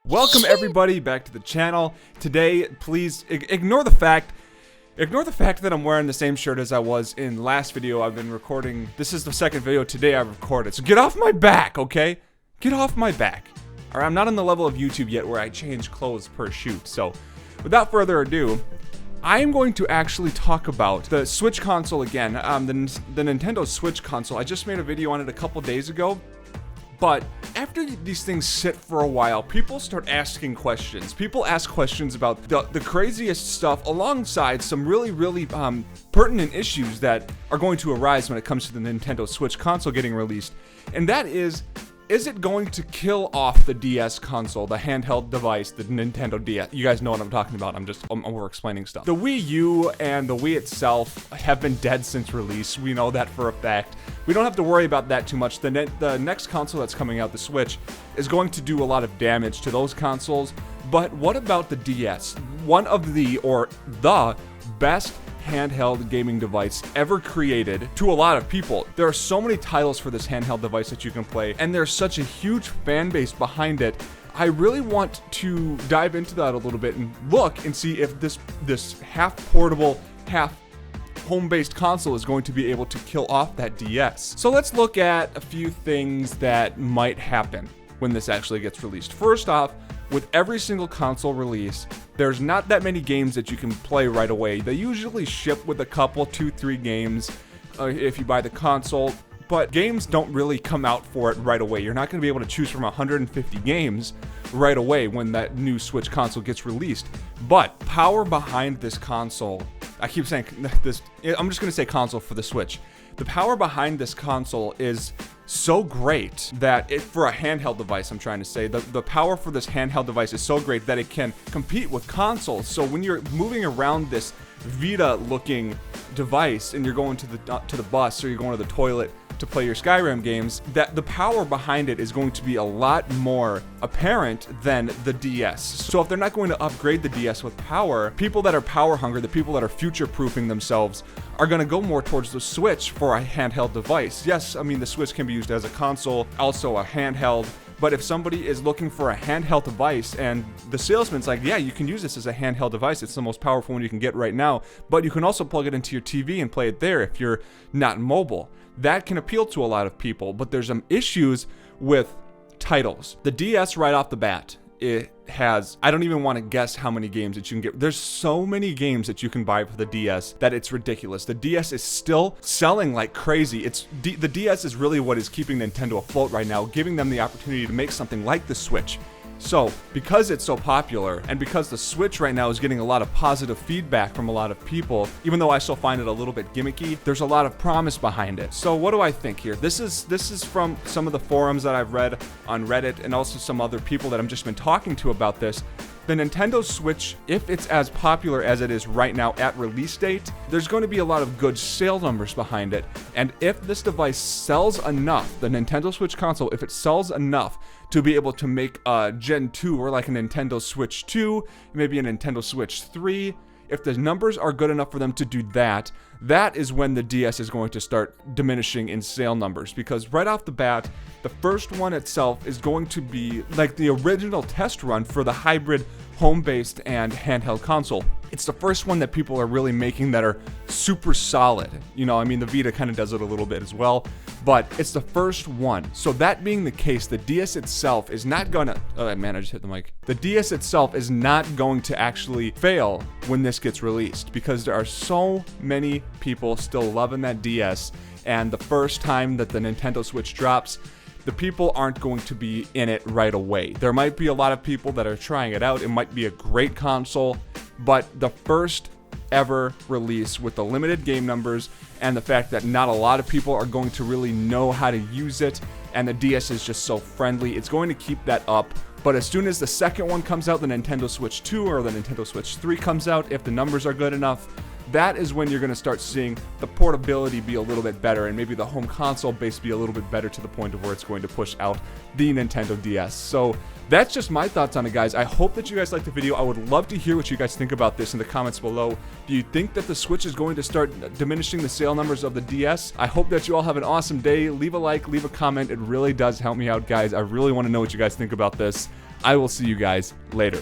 Welcome everybody back to the channel. Today, please ignore the fact that I'm wearing the same shirt as I was in last video I've been recording. This is the second video today I've recorded, so get off my back, okay? Get off my back. Alright, I'm not on the level of YouTube yet where I change clothes per shoot, so without further ado, I am going to actually talk about the Switch console again, the Nintendo Switch console. I just made a video on it a couple days ago. But after these things sit for a while, people start asking questions. People ask questions about the craziest stuff alongside some really pertinent issues that are going to arise when it comes to the Nintendo Switch console getting released. And that is it going to kill off the DS console, the handheld device, the Nintendo DS? You guys know what I'm talking about. I'm over-explaining stuff. The Wii U and the Wii itself have been dead since release. We know that for a fact. We don't have to worry about that too much. The next console that's coming out, the Switch, is going to do a lot of damage to those consoles. But what about the DS? One of the best handheld gaming device ever created to a lot of people. There are so many titles for this handheld device that you can play, and there's such a huge fan base behind it. I really want to dive into that a little bit and look and see if this half portable, half home-based console is going to be able to kill off that DS. So let's look at a few things that might happen when this actually gets released. First off, with every single console release, there's not that many games that you can play right away. They usually ship with a couple, 2-3 games if you buy the console, but games don't really come out for it right away. You're not going to be able to choose from 150 games right away when that new Switch console gets released. But power behind this console, I keep saying this, I'm just going to say console for the Switch. The power behind this console is so great that for a handheld device, I'm trying to say, the power for this handheld device is so great that it can compete with consoles. So when you're moving around this Vita-looking device and you're going to the bus or you're going to the toilet to play your Skyrim games, that the power behind it is going to be a lot more apparent than the DS. So if they're not going to upgrade the DS with power, people that are power hungry, the people that are future-proofing themselves, are going to go more towards the Switch for a handheld device. Yes, I mean, the Switch can be used as a console, also a handheld, but if somebody is looking for a handheld device and the salesman's like, yeah, you can use this as a handheld device, it's the most powerful one you can get right now, but you can also plug it into your TV and play it there if you're not mobile. That can appeal to a lot of people, but there's some issues with titles. The DS right off the bat, it has, I don't even want to guess how many games that you can get. There's so many games that you can buy for the DS that it's ridiculous. The DS is still selling like crazy. The DS is really what is keeping Nintendo afloat right now, giving them the opportunity to make something like the Switch. So, because it's so popular, and because the Switch right now is getting a lot of positive feedback from a lot of people, even though I still find it a little bit gimmicky, there's a lot of promise behind it. So what do I think here? This is from some of the forums that I've read on Reddit, and also some other people that I've just been talking to about this. The Nintendo Switch, if it's as popular as it is right now at release date, there's going to be a lot of good sale numbers behind it. And if this device sells enough, the Nintendo Switch console, if it sells enough to be able to make a Gen 2 or like a Nintendo Switch 2, maybe a Nintendo Switch 3, if the numbers are good enough for them to do that, that is when the DS is going to start diminishing in sale numbers. Because right off the bat, the first one itself is going to be like the original test run for the hybrid home-based and handheld console. It's the first one that people are really making that are super solid. You know, I mean, the Vita kind of does it a little bit as well, but it's the first one. So that being the case, the DS itself is not gonna, oh man, I just hit the mic. The DS itself is not going to actually fail when this gets released, because there are so many people still loving that DS, and the first time that the Nintendo Switch drops, the people aren't going to be in it right away. There might be a lot of people that are trying it out. It might be a great console, but the first ever release with the limited game numbers and the fact that not a lot of people are going to really know how to use it, and the DS is just so friendly, it's going to keep that up. But as soon as the second one comes out, the Nintendo Switch 2 or the Nintendo Switch 3 comes out, if the numbers are good enough, that is when you're going to start seeing the portability be a little bit better, and maybe the home console base be a little bit better to the point of where it's going to push out the Nintendo DS. So that's just my thoughts on it, guys. I hope that you guys liked the video. I would love to hear what you guys think about this in the comments below. Do you think that the Switch is going to start diminishing the sale numbers of the DS? I hope that you all have an awesome day. Leave a like, leave a comment. It really does help me out, guys. I really want to know what you guys think about this. I will see you guys later.